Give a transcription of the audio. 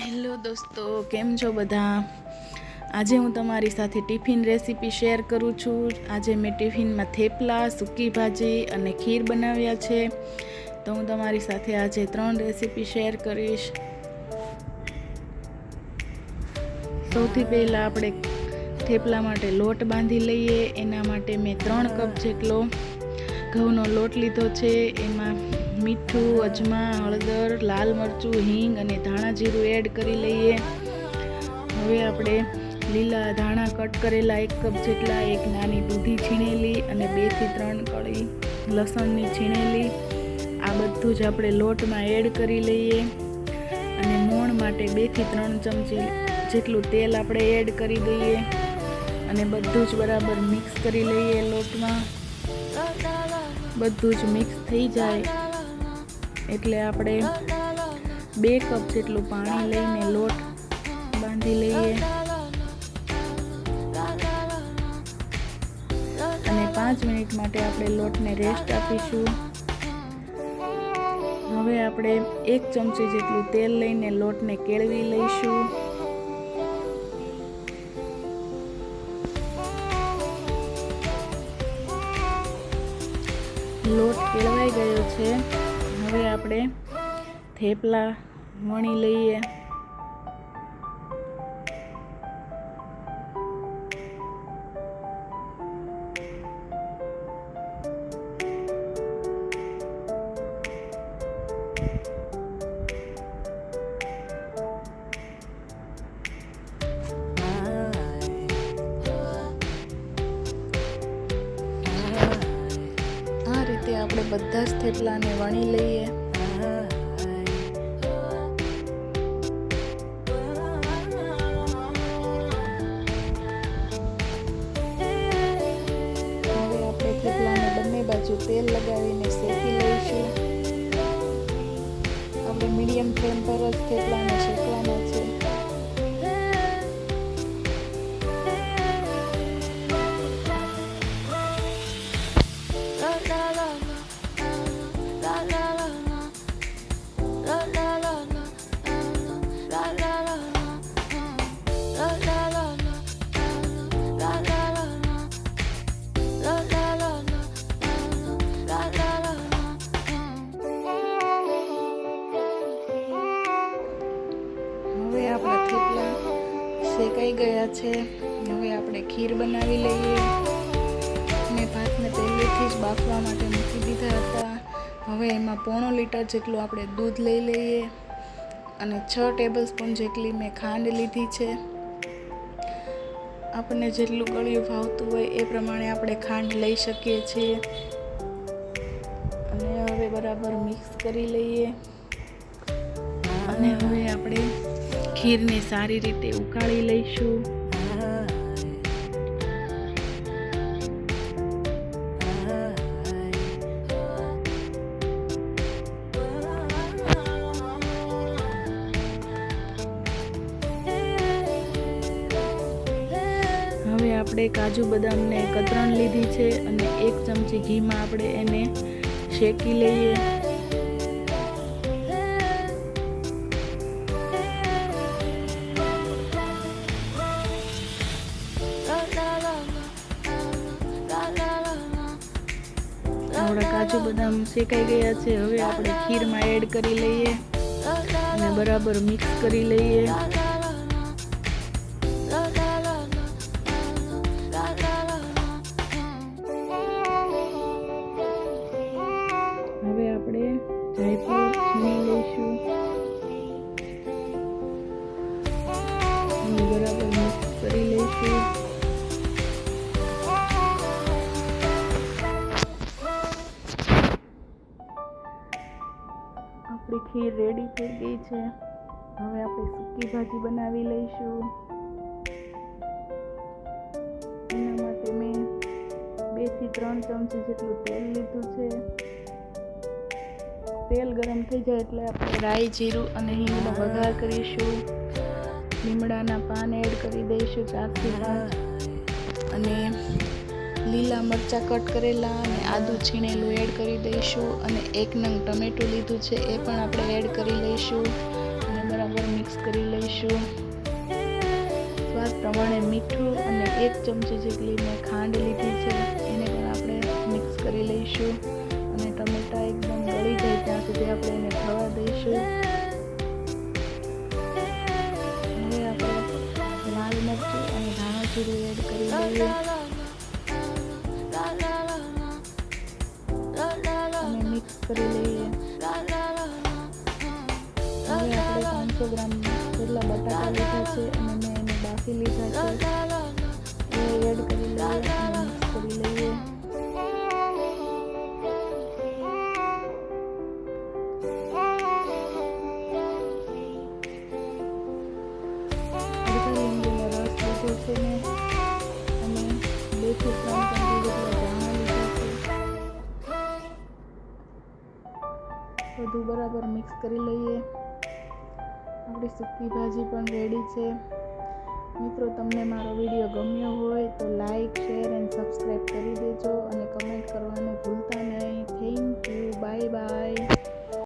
Hello દોસ્તો, કેમ છો બધા? આજે હું તમારી સાથે ટિફિન રેસીપી શેર કરું છું. આજે મેં ટિફિનમાં થેપલા, સૂકી ભાજી અને ખીર બનાવ્યા છે. તો હું તમારી સાથે આજે 3 રેસીપી શેર કરીશ. સૌથી પહેલાં આપણે થેપલા માટે લોટ બાંધી લઈએ. એના માટે મેં 3 કપ જેટલો ઘઉંનો લોટ લીધો છે. એમાં મીઠું, અજમા, હળદર, લાલ મરચું, હિંગ અને ધાણા જીરું એડ કરી લઈએ. હવે આપણે લીલા ધાણા કટ કરેલા 1 કપ જેટલા, એક નાની દૂધી છીણેલી અને 2 થી 3 કળી લસણની છીણેલી, આ બધું જ આપણે લોટમાં એડ કરી લઈએ. અને મોણ માટે 2 થી 3 ચમચી જેટલું તેલ આપણે એડ કરી દઈએ અને બધું જ બરાબર મિક્સ કરી લઈએ. લોટમાં બધું જ મિક્સ થઈ જાય એટલે આપણે 2 કપ જેટલું પાણી લઈને લોટ બાંધી લઈએ અને 5 મિનિટ માટે આપણે લોટને રેસ્ટ આપીશું. હવે આપણે 1 ચમચી જેટલું તેલ લઈને લોટને કેળવી લઈશું. લોટ કેળવાઈ ગયો છે. હવે આપણે થેપલા વણી લઈએ. આ રીતે આપણે બધા જ થેપલાને વણી લઈએ. બંને બાજુ તેલ લગાવીને શેકી લઈશું. આપણે મીડિયમ ફ્લેમ પર જ થેપલાને શેકવાના છે. આપણા થેપલા શેકાઈ ગયા છે. હવે આપણે ખીર બનાવી લઈએ. મેં ભાતને પહેલેથી જ બાફવા માટે મૂકી દીધા હતા. હવે એમાં 1.5 લીટર જેટલું આપણે દૂધ લઈ લઈએ અને 6 ટેબલસ્પૂન જેટલી મેં ખાંડ લીધી છે. આપણને જેટલું ગળ્યું ભાવતું હોય એ પ્રમાણે આપણે ખાંડ લઈ શકીએ છીએ. અને હવે બરાબર મિક્સ કરી લઈએ અને હવે આપણે ખીરને સારી રીતે ઉકાળી લઈશું. હવે આપણે કાજુ બદામને કતરણ લીધી છે અને 1 ચમચી ઘીમાં આપણે એને શેકી લઈએ. આપણા કાજુ બદામ શેકાઈ ગયા છે. હવે આપણે ખીરમાં એડ કરી લઈએ અને બરાબર મિક્સ કરી લઈએ. હવે આપણે જાયફળ છીણી લઈશું અને બરાબર મિક્સ કરી લઈશું. આપણી ખીર રેડી થઈ ગઈ છે. હવે આપણે સૂકી ભાજી બનાવી લઈશું. એના માટે મેં 2 થી 3 ચમચી જેટલું તેલ લીધું છે. તેલ ગરમ થઈ જાય એટલે આપણે રાઈ, જીરું અને હિંગનો વઘાર કરીશું. લીમડાના પાન એડ કરી દઈશું 4 થી 5 અને લીલા મરચાં કટ કરેલા અને આદું છીણેલું એડ કરી દઈશું અને 1 નંગ ટમેટું લીધું છે એ પણ આપણે એડ કરી લઈશું અને બરાબર મિક્સ કરી લઈશું. સ્વાદ પ્રમાણે મીઠું અને 1 ચમચી જેટલી મેં ખાંડ લીધી છે, એને પણ આપણે મિક્સ કરી લઈશું. અને ટમેટા એકદમ ગળી જાય ત્યાં સુધી આપણે એને થવા દઈશું. હવે આપણે લાલ મરચું અને ધાણા જીરું એડ કરી લઈએ અને મિક્સ કરી લઈએ. હવે આપણે 500 ગ્રામ જેટલા બટાકા લીધા છે અને મેં એને બાફી લીધા છે, એ એડ કરી લઈએ અને મિક્સ કરી લઈએ. અડધા લીંબુનો રસ લીધો છે મેં અને 2 થી 3 ચમચી જેટલા ધાણા લીધા છે. બધું બરાબર મિક્સ કરી લઈએ. આપણી સૂકી ભાજી પણ રેડી છે. મિત્રો, તમને મારો વિડીયો ગમ્યો હોય તો લાઈક, શેર એન્ડ સબસ્ક્રાઈબ કરી દેજો.